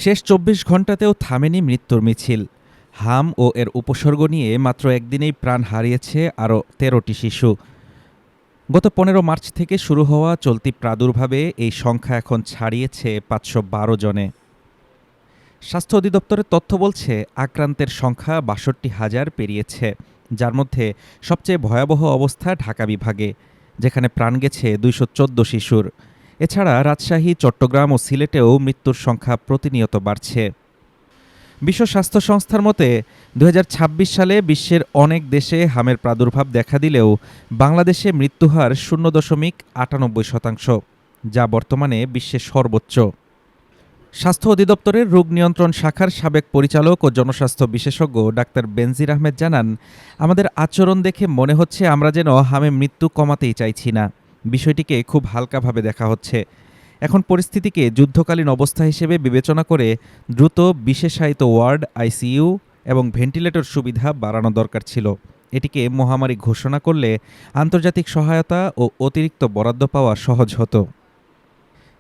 শেষ ২৪ ঘণ্টাতেও থামেনি মৃত্যুর মিছিল। হাম ও এর উপসর্গ নিয়ে মাত্র একদিনেই প্রাণ হারিয়েছে আরও ১৩টি শিশু। গত ১৫ মার্চ থেকে শুরু হওয়া চলতি প্রাদুর্ভাবে এই সংখ্যা এখন ছাড়িয়েছে ৫১২ জনে। স্বাস্থ্য অধিদপ্তরের তথ্য বলছে আক্রান্তের সংখ্যা ৬২,০০০ পেরিয়েছে, যার মধ্যে সবচেয়ে ভয়াবহ অবস্থা ঢাকা বিভাগে, যেখানে প্রাণ গেছে ২১৪ শিশুর। এছাড়া রাজশাহী, চট্টগ্রাম ও সিলেটেও মৃত্যুর সংখ্যা প্রতিনিয়ত বাড়ছে। বিশ্ব স্বাস্থ্য সংস্থার মতে ২০২৬ সালে বিশ্বের অনেক দেশে হামের প্রাদুর্ভাব দেখা দিলেও বাংলাদেশে মৃত্যুহার ০.৯৮%, যা বর্তমানে বিশ্বের সর্বোচ্চ। স্বাস্থ্য অধিদপ্তরের রোগ নিয়ন্ত্রণ শাখার সাবেক পরিচালক ও জনস্বাস্থ্য বিশেষজ্ঞ ডাক্তার বেনজির আহমেদ জানান, আমাদের আচরণ দেখে মনে হচ্ছে আমরা যেন হামে মৃত্যু কমাতেই চাইছি না। বিষয়টিকে খুব হালকাভাবে দেখা হচ্ছে। এখন পরিস্থিতিকে যুদ্ধকালীন অবস্থা হিসেবে বিবেচনা করে দ্রুত বিশেষায়িত ওয়ার্ড, আইসিইউ এবং ভেন্টিলেটর সুবিধা বাড়ানো দরকার ছিল। এটিকে মহামারী ঘোষণা করলে আন্তর্জাতিক সহায়তা ও অতিরিক্ত বরাদ্দ পাওয়া সহজ হতো।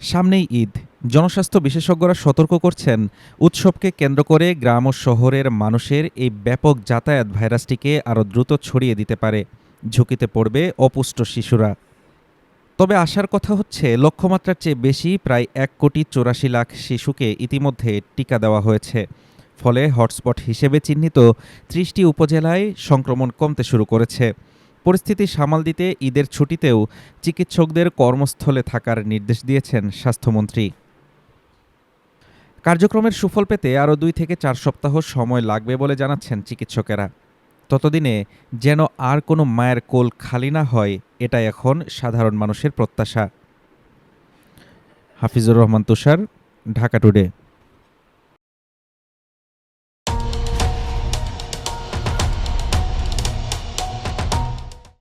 সামনেই ঈদ। জনস্বাস্থ্য বিশেষজ্ঞরা সতর্ক করছেন, উৎসবকে কেন্দ্র করে গ্রাম ও শহরের মানুষের এই ব্যাপক যাতায়াত ভাইরাসটিকে আরও দ্রুত ছড়িয়ে দিতে পারে। ঝুঁকিতে পড়বে অপুষ্ট শিশুরা। তবে আশার কথা হচ্ছে, লক্ষ্যমাত্রার চেয়ে বেশি প্রায় ১,৮৪,০০,০০০ শিশুকে ইতিমধ্যে টিকা দেওয়া হয়েছে। ফলে হটস্পট হিসেবে চিহ্নিত ৩০টি উপজেলায় সংক্রমণ কমতে শুরু করেছে। পরিস্থিতি সামাল দিতে ঈদের ছুটিতেও চিকিৎসকদের কর্মস্থলে থাকার নির্দেশ দিয়েছেন স্বাস্থ্যমন্ত্রী। কার্যক্রমের সুফল পেতে আরও ২ থেকে ৪ সপ্তাহ সময় লাগবে বলে জানাচ্ছেন চিকিৎসকেরা। ততদিনে যেন আর কোনো মায়ের কোল খালি না হয়, এটাই এখন সাধারণ মানুষের প্রত্যাশা। হাফিজুর রহমান তুষার, ঢাকা টুডে।